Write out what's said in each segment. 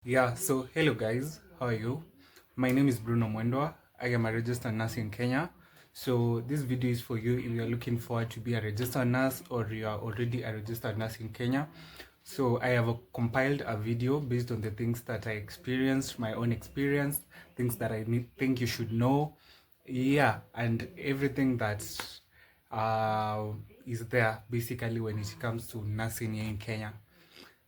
Yeah, so hello guys, how are you? My name is B.Mwendwa. I am a registered nurse in Kenya. So this video is for you if you are looking forward to be a registered nurse or you are already a registered nurse in Kenya. So I have compiled a video based on the things that I experienced, my own experience, things that think you should know. Yeah, and everything that uh, is there basically when it comes to nursing here in Kenya.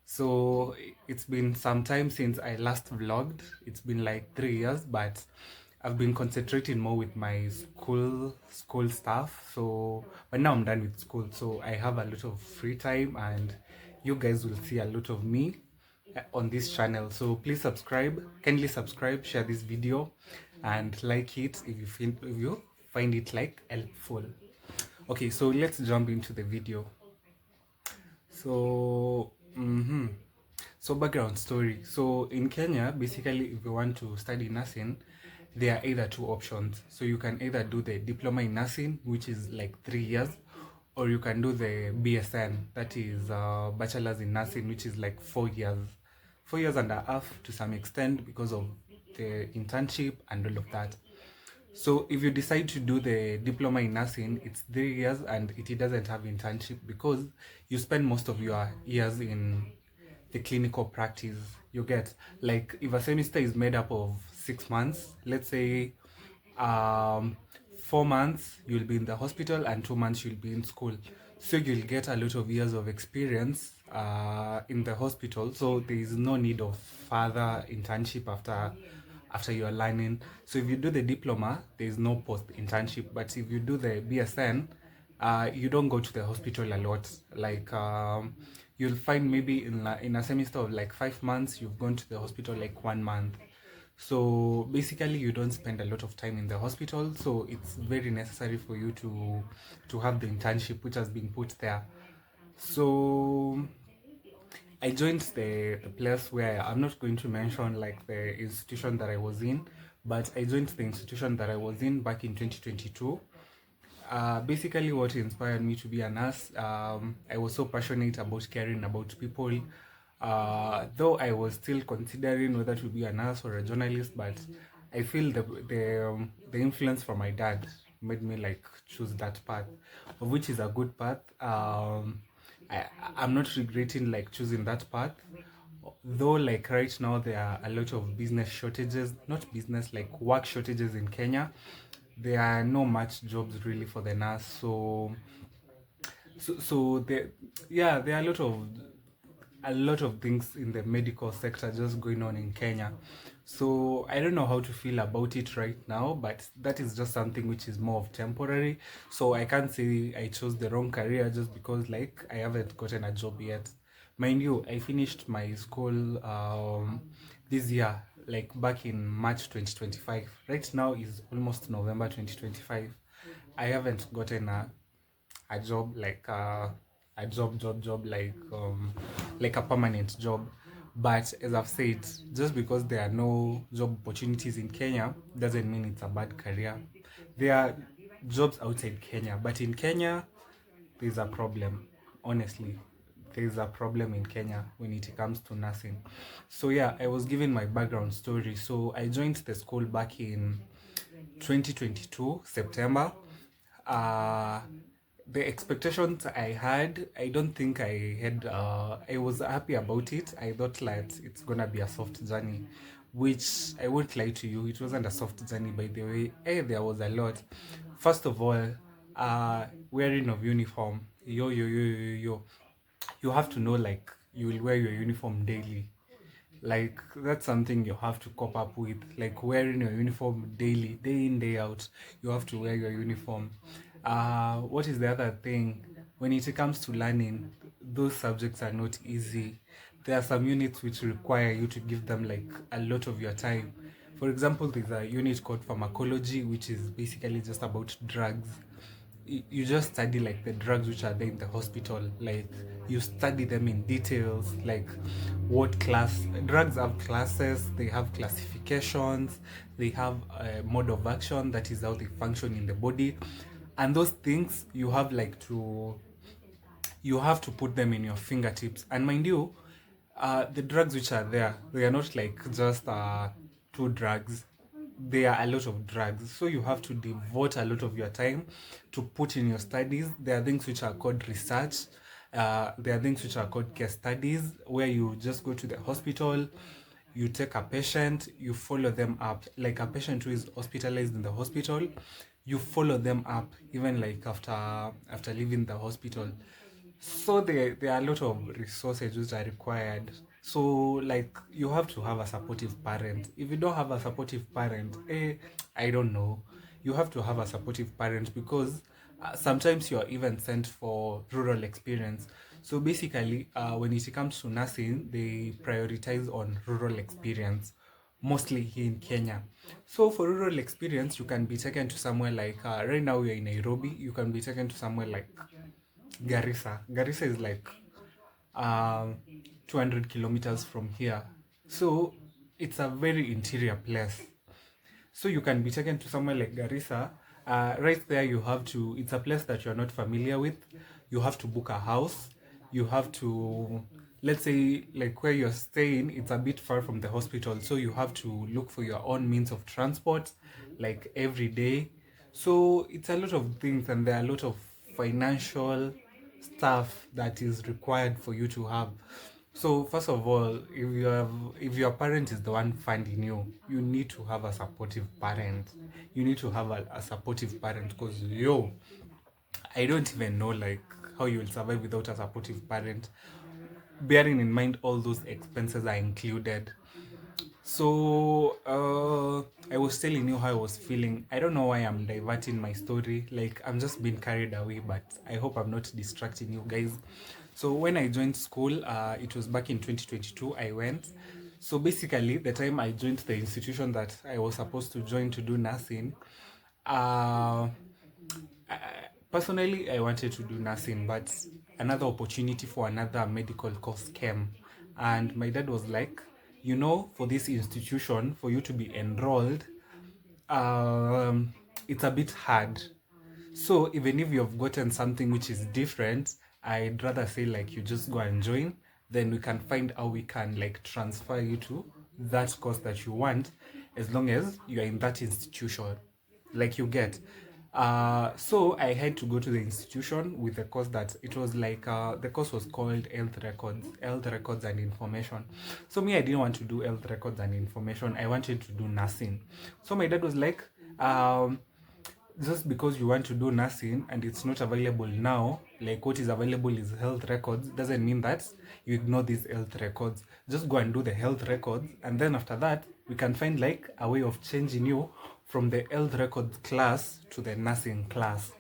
So it's been some time since I last vlogged. It's been like 3 years, but I've been concentrating more with my school stuff. So but now I'm done with school, so I have a lot of free time, and you guys will see a lot of me on this channel. So please subscribe, kindly subscribe, share this video, and like it if you find it like helpful. Okay, so let's jump into the video. So So background story. So in Kenya, basically, if you want to study nursing, there are either two options. So you can either do the diploma in nursing, which is like 3 years, or you can do the BSN, that is bachelor's in nursing, which is like 4 years, 4 years and a half to some extent because of the internship and all of that. So if you decide to do the diploma in nursing, it's 3 years and it doesn't have internship because you spend most of your years in the clinical practice. You get, like, if a semester is made up of 6 months, let's say 4 months you'll be in the hospital and 2 months you'll be in school. So you'll get a lot of years of experience in the hospital. So there is no need of further internship after you are learning. So if you do the diploma, there is no post internship. But if you do the BSN, you don't go to the hospital a lot. Like you'll find maybe in a semester of like 5 months, you've gone to the hospital like 1 month. So basically, you don't spend a lot of time in the hospital. So it's very necessary for you to have the internship, which has been put there. So I joined the place where I'm not going to mention like the institution that I was in, but I joined the institution that I was in back in 2022. Basically, what inspired me to be a nurse, I was so passionate about caring about people. Though I was still considering whether to be a nurse or a journalist, but I feel the influence from my dad made me like choose that path, of which is a good path. I, I'm not regretting like choosing that path, though like right now there are a lot of business shortages, not business, like work shortages in Kenya. There are no much jobs really for the nurse. So there, yeah, there are a lot of things in the medical sector just going on in Kenya. So I don't know how to feel about it right now, but that is just something which is more of temporary. So I can't say I chose the wrong career just because like I haven't gotten a job yet. Mind you, I finished my school this year, like back in March 2025. Right now is almost November 2025. I haven't gotten a job, like a job like a permanent job. But as I've said, just because there are no job opportunities in Kenya doesn't mean it's a bad career. There are jobs outside Kenya, but in Kenya there's a problem. Honestly, there's a problem in Kenya when it comes to nursing. So yeah, I was given my background story. So I joined the school back in 2022 September. uh the expectations I had, I don't think I had. I was happy about it. I thought like it's gonna be a soft journey, which I won't lie to you, it wasn't a soft journey. By the way, there was a lot. First of all, wearing of uniform. Yo. You have to know like you will wear your uniform daily. Like that's something you have to cope up with, like wearing your uniform daily, day in day out. You have to wear your uniform. What is the other thing? When it comes to learning, those subjects are not easy. There are some units which require you to give them like a lot of your time. For example, there's a unit called pharmacology, which is basically just about drugs. You just study like the drugs which are there in the hospital. Like you study them in details, like what class drugs have, classes, they have classifications, they have a mode of action, that is how they function in the body. And those things you have to put them in your fingertips. And mind you, the drugs which are there, they are not like just two drugs. There are a lot of drugs, so you have to devote a lot of your time to put in your studies. There are things which are called research. There are things which are called case studies, where you just go to the hospital, you take a patient, you follow them up. Like a patient who is hospitalized in the hospital, you follow them up even like after leaving the hospital. So there are a lot of resources which are required. So like you have to have a supportive parent. If you don't have a supportive parent, I don't know. You have to have a supportive parent because sometimes you're even sent for rural experience. So basically, when it comes to nursing, they prioritize on rural experience, mostly here in Kenya. So for rural experience, you can be taken to somewhere like right now we're in Nairobi. You can be taken to somewhere like Garissa. Garissa is like um, 200 kilometers from here. So it's a very interior place. So you can be taken to somewhere like Garissa. Right there, you have to, it's a place that you're not familiar with. You have to book a house. You have to, let's say, like where you're staying, it's a bit far from the hospital. So you have to look for your own means of transport, like every day. So it's a lot of things, and there are a lot of financial stuff that is required for you to have. So first of all, if your parent is the one funding you, you need to have a supportive parent. You need to have a supportive parent because I don't even know like how you will survive without a supportive parent. Bearing in mind all those expenses are included. So I was telling you how I was feeling. I don't know why I'm diverting my story. Like I'm just being carried away, but I hope I'm not distracting you guys. So when I joined school, it was back in 2022. I went. So basically, the time I joined the institution that I was supposed to join to do nursing, uh, personally, I wanted to do nursing, but another opportunity for another medical course came. And my dad was like, for this institution, for you to be enrolled, it's a bit hard. So even if you've gotten something which is different, I'd rather say like you just go and join, then we can find how we can like transfer you to that course that you want, as long as you're in that institution. Like you get. So I had to go to the institution with the course that it was like the course was called health records and information. So me, I didn't want to do health records and information. I wanted to do nursing. So my dad was like, just because you want to do nursing and it's not available now, like what is available is health records, doesn't mean that you ignore these health records. Just go and do the health records, and then after that, we can find like a way of changing you from the health records class to the nursing class.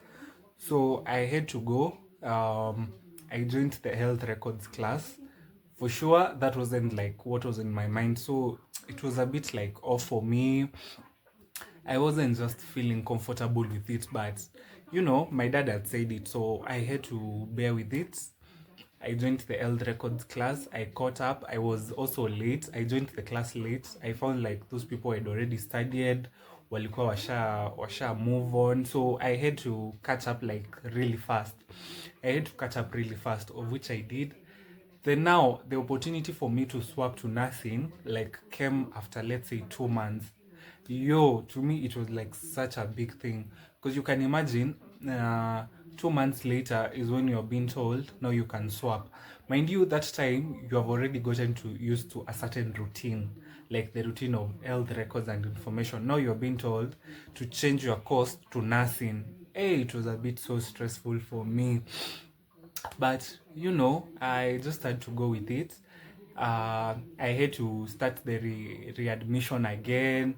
So I had to go. I joined the health records class. For sure, that wasn't like what was in my mind. So it was a bit like off for me. I wasn't just feeling comfortable with it, but my dad had said it, so I had to bear with it. I joined the health records class. I caught up. I was also late. I joined the class late. I found like those people had already studied, walikuwa washa move on. So I had to catch up like really fast. Of which I did. Then now the opportunity for me to swap to nursing like came after, let's say, 2 months. To me it was like such a big thing, because you can imagine 2 months later is when you're being told now you can swap. Mind you, that time you have already gotten to used to a certain routine, like the routine of health records and information. Now you're being told to change your course to nursing. Hey, it was a bit so stressful for me, but I just had to go with it. I had to start the readmission again.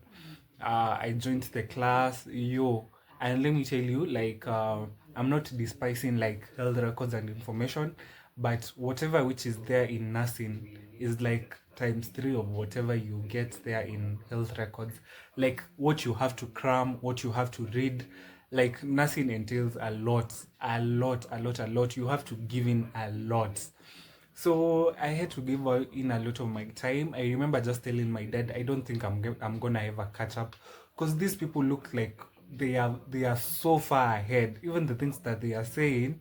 I joined the class, and let me tell you, like, I'm not despising like health records and information, but whatever which is there in nursing is like times three of whatever you get there in health records. Like what you have to cram, what you have to read. Like nursing entails a lot, a lot, a lot, a lot. You have to give in a lot. So I had to give in a lot of my time. I remember just telling my dad, I don't think I'm gonna ever catch up, because these people look like they are so far ahead. Even the things that they are saying,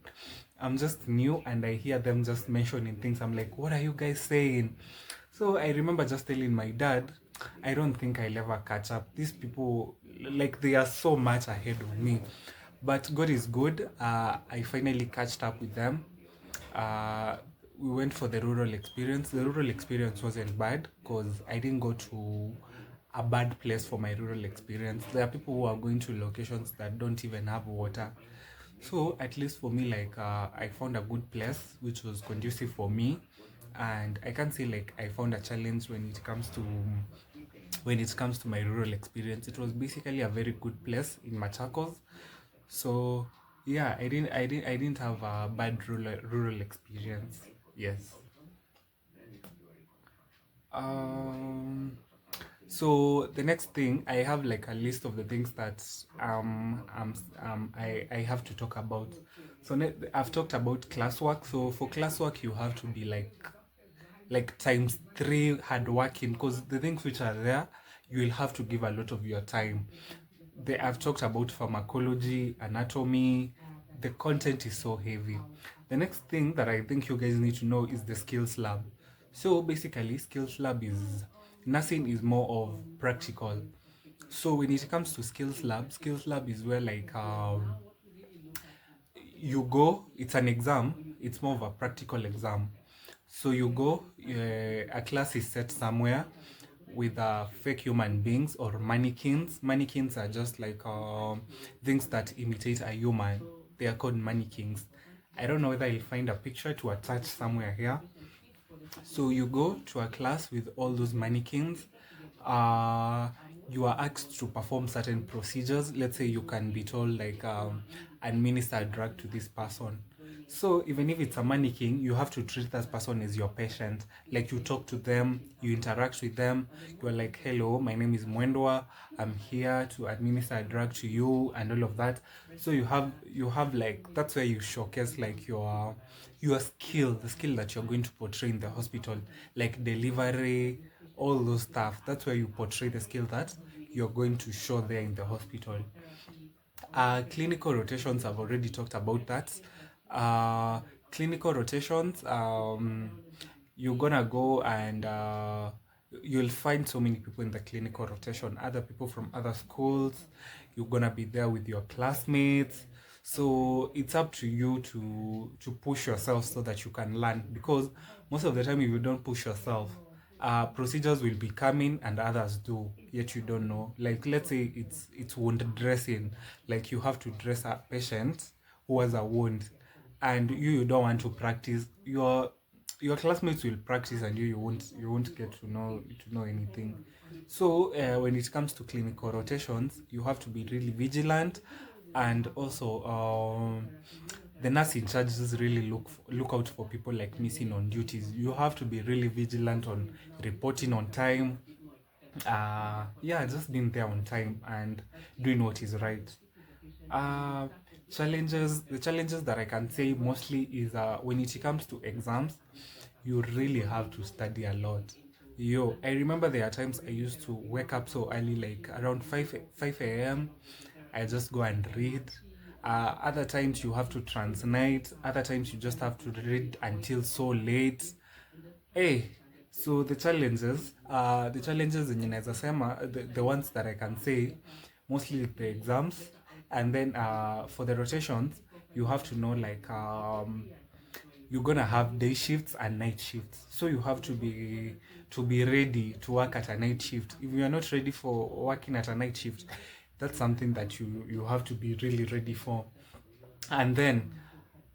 I'm just new and I hear them just mentioning things. I'm like, what are you guys saying? So I remember just telling my dad, I don't think I'll ever catch up. These people, like, they are so much ahead of me. But God is good. I finally catched up with them. Uh, we went for the rural experience. The rural experience wasn't bad because I didn't go to a bad place for my rural experience. There are people who are going to locations that don't even have water. So at least for me, like, I found a good place which was conducive for me, and I can say like I found a challenge when it comes to my rural experience. It was basically a very good place in Machakos. So yeah, I didn't have a bad rural experience. Yes. Um. So the next thing, I have like a list of the things that I have to talk about. So I've talked about classwork. So for classwork, you have to be like times three hardworking, because the things which are there, you will have to give a lot of your time. I've talked about pharmacology, anatomy. The content is so heavy. The next thing that I think you guys need to know is the skills lab. So basically, skills lab is nursing is more of practical. So when it comes to skills lab is where like you go, it's an exam, it's more of a practical exam. So you go, a class is set somewhere with fake human beings or mannequins. Mannequins are just like things that imitate a human. They are called mannequins. I don't know whether you'll find a picture to attach somewhere here. So you go to a class with all those mannequins. Uh, you are asked to perform certain procedures. Let's say you can be told like administer a drug to this person. So even if it's a mannequin, you have to treat that person as your patient. Like you talk to them, you interact with them. You are like, "Hello, my name is Mwendwa. I'm here to administer a drug to you," and all of that. So you have like that's where you showcase like your skill, the skill that you're going to portray in the hospital, like delivery, all those stuff. That's where you portray the skill that you're going to show there in the hospital. Clinical rotations, I've already talked about that. Uh, Clinical rotations, you're gonna go and you'll find so many people in the clinical rotation, other people from other schools. You're gonna be there with your classmates. So it's up to you to push yourself so that you can learn, because most of the time if you don't push yourself, procedures will be coming and others do, yet you don't know. Like let's say it's wound dressing, like you have to dress a patient who has a wound, and you don't want to practice. Your classmates will practice and you won't get to know anything. So when it comes to clinical rotations, you have to be really vigilant, and also the nurse in charge just really look out for people like missing on duties. You have to be really vigilant on reporting on time. Yeah, just being there on time and doing what is right. uh The challenges that I can say mostly is when it comes to exams, you really have to study a lot. Yo, I remember there are times I used to wake up so early, like around 5 a.m. I just go and read. Other times you have to transnite. Other times you just have to read until so late. Hey, so the challenges zenye naweza sema, the ones that I can say, mostly the exams, and then for the rotations, you have to know like you're gonna have day shifts and night shifts. So you have to be ready to work at a night shift. If you are not ready for working at a night shift, that's something that you have to be really ready for. And then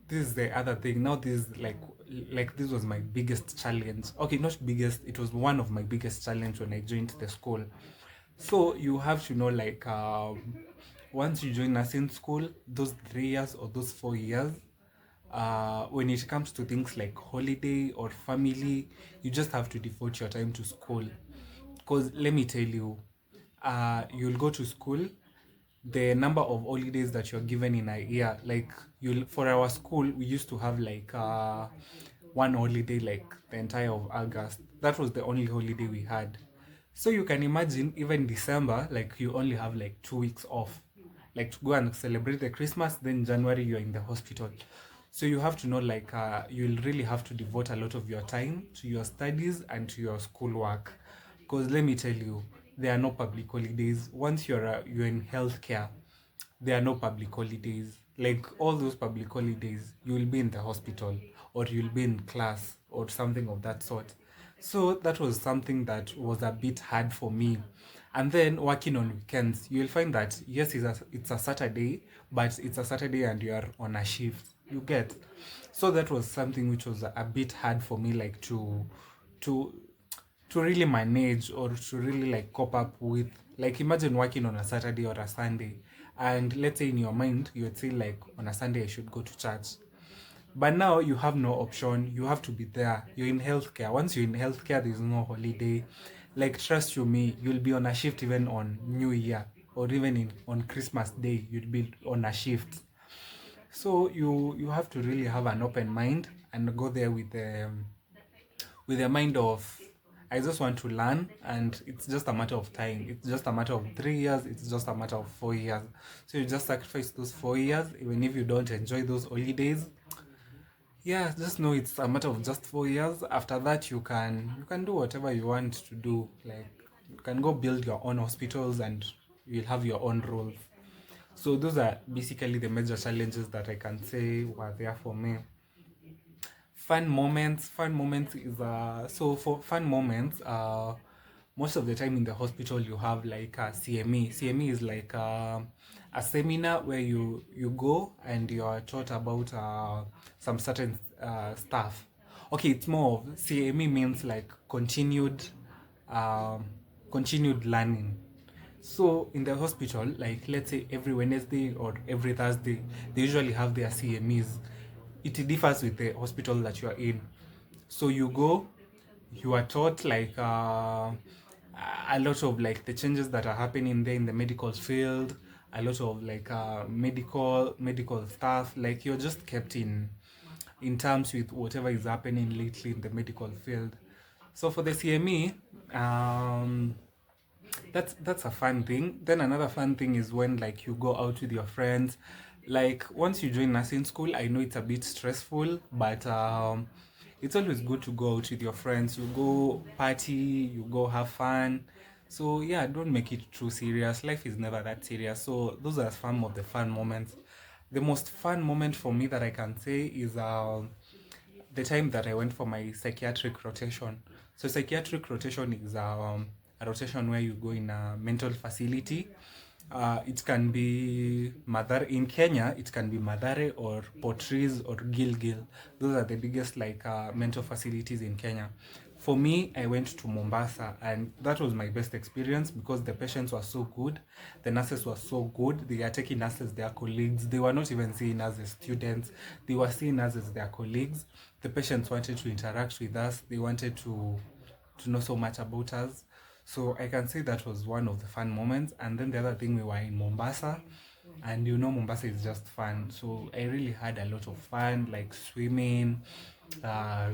this is the other thing. Now this is like this was my biggest challenge. Okay, not biggest, it was one of my biggest challenge when I joined the school. So you have to know like once you join nursing school, those 3 years or those 4 years, when it comes to things like holiday or family, you just have to devote your time to school. Because let me tell you, you'll go to school, the number of holidays that you're given in a year, like you for our school we used to have like one holiday like the entire of August. That was the only holiday we had. So you can imagine, even December, like you only have like 2 weeks off, like to go and celebrate the Christmas, then January you're in the hospital. So you have to know, like, you'll really have to devote a lot of your time to your studies and to your schoolwork. Because let me tell you, there are no public holidays. Once you're in healthcare, there are no public holidays. Like all those public holidays, you will be in the hospital or you'll be in class or something of that sort. So that was something that was a bit hard for me. And then working on weekends, you'll find that yes, it's a Saturday, but it's a Saturday and you are on a shift. You get. So that was something which was a bit hard for me, like to to really manage or to really like cope up with. Like imagine working on a Saturday or a Sunday, and let's say in your mind you would say like on a Sunday I should go to church, but now you have no option. You have to be there. You're in healthcare. Once you're in healthcare, there's no holiday. Like trust you me, you'll be on a shift even on New Year or even on Christmas Day. You'd be on a shift. So you have to really have an open mind and go there with a mind of I just want to learn, and it's just a matter of time. It's just a matter of 3 years. It's just a matter of 4 years. So you just sacrifice those 4 years, even if you don't enjoy those holidays. Yeah, just know it's a matter of just 4 years. After that, you can do whatever you want to do. Like you can go build your own hospitals, and you'll have your own roles. So those are basically the major challenges that I can say were there for me. Fun moments is so for fun moments, most of the time in the hospital you have like a CME is like a seminar where you go and you are taught about some certain stuff. Okay, it's more of CME means like um, continued learning. So in the hospital, like let's say every Wednesday or every Thursday, they usually have their CMEs. It differs with the hospital that you are in. So you go, you are taught like a lot of like the changes that are happening there in the medical field, a lot of like medical stuff. Like you're just kept in terms with whatever is happening lately in the medical field. So for the CME, that's a fun thing. Then another fun thing is when like you go out with your friends. Like once you join nursing school, I know it's a bit stressful, but it's always good to go out with your friends. You go party, you go have fun. So yeah, don't make it too serious. Life is never that serious. So those are some of the fun moments. The most fun moment for me that I can say is the time that I went for my psychiatric rotation. So psychiatric rotation is a rotation where you go in a mental facility. It can be Madare in Kenya. It can be Madare or Portrees or Gilgil. Those are the biggest like mental facilities in Kenya. For me, I went to Mombasa, and that was my best experience because the patients were so good, the nurses were so good. They are taking us as their colleagues. They were not even seeing us as students, they were seeing us as their colleagues. The patients wanted to interact with us, they wanted to know so much about us. So I can say that was one of the fun moments. And then the other thing, we were in Mombasa, and Mombasa is just fun. So I really had a lot of fun, like swimming, uh,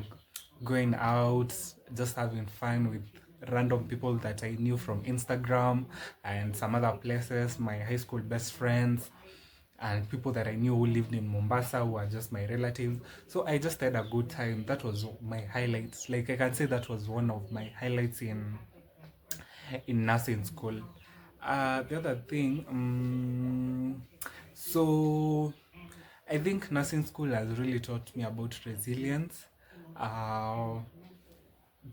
going out, just having fun with random people that I knew from Instagram and some other places, my high school best friends, and people that I knew who lived in Mombasa who are just my relatives. So I just had a good time. That was my highlights. Like I can say that was one of my highlights in nursing school. The other thing, so I think nursing school has really taught me about resilience, uh,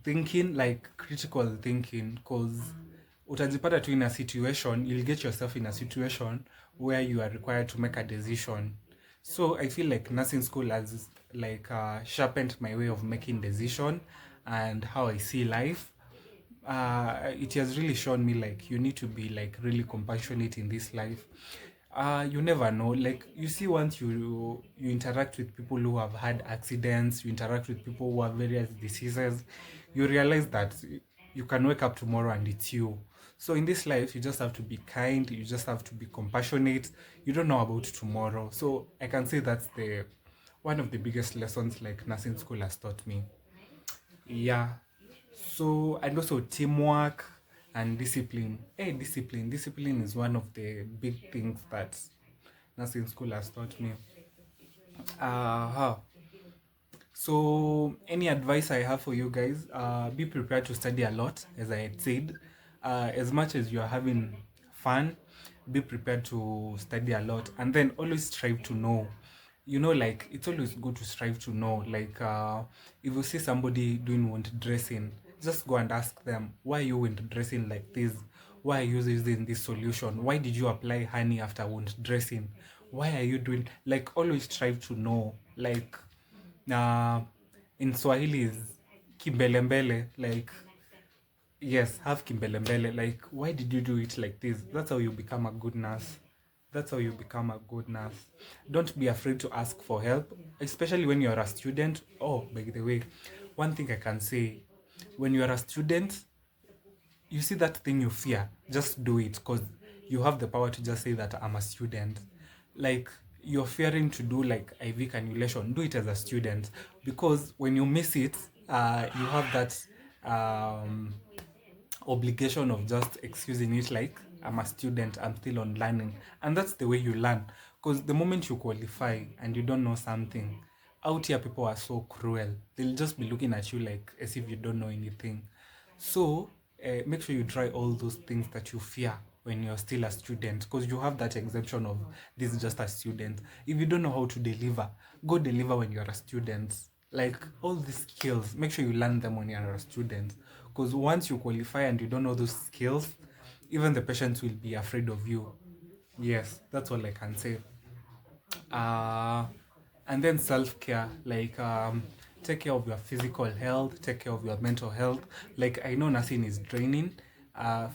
thinking, like critical thinking, because utajipata tu in a situation, you'll get yourself in a situation where you are required to make a decision. So I feel like nursing school has like sharpened my way of making decision and how I see life. It has really shown me like you need to be like really compassionate in this life. You never know, like you see, once you interact with people who have had accidents, you interact with people who have various diseases, you realize that you can wake up tomorrow and it's you. So in this life, you just have to be kind, you just have to be compassionate. You don't know about tomorrow. So I can say that's the one of the biggest lessons like nursing school has taught me. Yeah. So, and also teamwork and discipline. Hey, discipline is one of the big things that nursing school has taught me. Uh-huh. So, any advice I have for you guys, be prepared to study a lot, as I had said. As much as you're having fun, be prepared to study a lot. And then always strive to know. You know, like, it's always good to strive to know. Like, if you see somebody doing wound dressing, just go and ask them, why are you wound dressing like this? Why are you using this solution? Why did you apply honey after wound dressing? Why are you doing, like, always strive to know. Like, uh, in Swahili is kimbelembele, like, yes, have kimbelembele, like, why did you do it like this? That's how you become a good nurse. That's how you become a good nurse. Don't be afraid to ask for help, especially when you're a student. Oh, by the way, one thing I can say, when you're a student, you see that thing you fear, just do it, because you have the power to just say that I'm a student. Like, you're fearing to do like IV cannulation, do it as a student, because when you miss it, you have that um, obligation of just excusing it, like, I'm a student, I'm still on learning. And that's the way you learn, because the moment you qualify and you don't know something, out here people are so cruel. They'll just be looking at you like as if you don't know anything. So make sure you try all those things that you fear when you're still a student, because you have that exemption of this is just a student. If you don't know how to deliver, go deliver when you're a student. Like, all these skills, make sure you learn them when you're a student, because once you qualify and you don't know those skills, even the patients will be afraid of you. Yes, that's all I can say. uh and then self-care, like, take care of your physical health, take care of your mental health. Like, I know nursing is draining.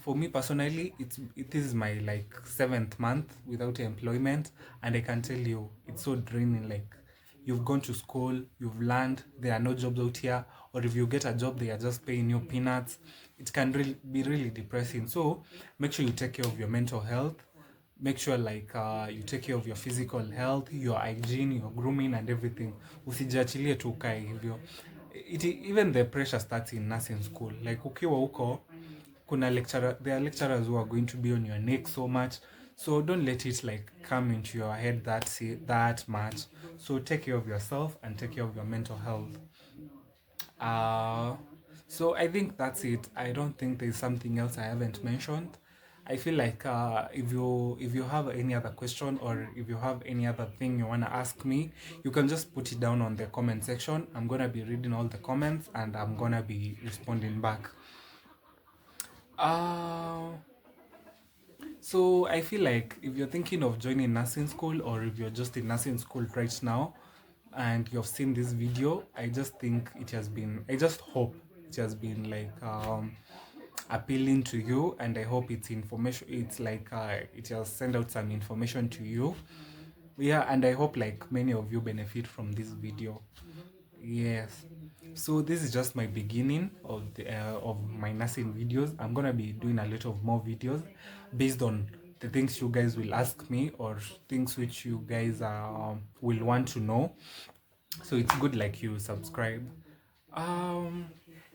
For me personally, it is my like 7th month without employment, and I can tell you it's so draining. Like, you've gone to school, you've learned, there are no jobs out here, or if you get a job they are just paying you peanuts. It can really be really depressing. So make sure you take care of your mental health. Make sure, like, you take care of your physical health, your hygiene, your grooming and everything. Usijiachilie tu ukae hivyo. Even the pressure starts in nursing school. Like, ukiwa huko, there are lecturers who are going to be on your neck so much. So don't let it like come into your head that much. So take care of yourself and take care of your mental health. uh so I think that's it. I don't think there's something else I haven't mentioned. I feel like, if you have any other question, or if you have any other thing you want to ask me, you can just put it down on the comment section. I'm gonna be reading all the comments and I'm gonna be responding back. uh So I feel like if you're thinking of joining nursing school, or if you're just in nursing school right now and you've seen this video, I just hope it has been like, appealing to you, and I hope it's information, it's like, it has sent out some information to you. Yeah, and I hope like many of you benefit from this video. Yes. So this is just my beginning of my nursing videos. I'm gonna be doing a lot of more videos based on the things you guys will ask me, or things which you guys will want to know. So it's good like you subscribe. Um,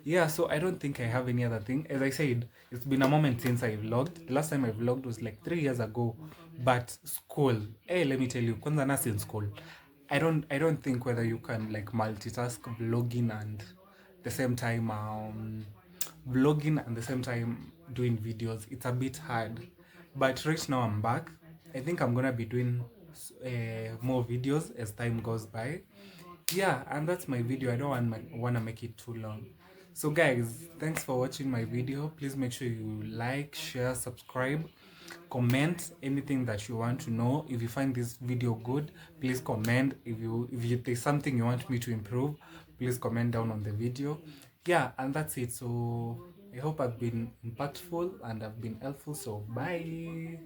yeah, so I don't think I have any other thing. As I said, it's been a moment since I vlogged. The last time I vlogged was like 3 years ago. But school, hey, let me tell you, kwanza nasi in school. I don't think whether you can like multitask vlogging and the same time vlogging and the same time doing videos. It's a bit hard. But right now I'm back. I think I'm gonna be doing more videos as time goes by. Yeah, and that's my video. I don't want to make it too long. So guys, thanks for watching my video. Please make sure you like, share, subscribe, comment anything that you want to know. If you find this video good, please comment. If there's something you want me to improve, please comment down on the video. Yeah, and that's it. So I hope I've been impactful and I've been helpful. So bye.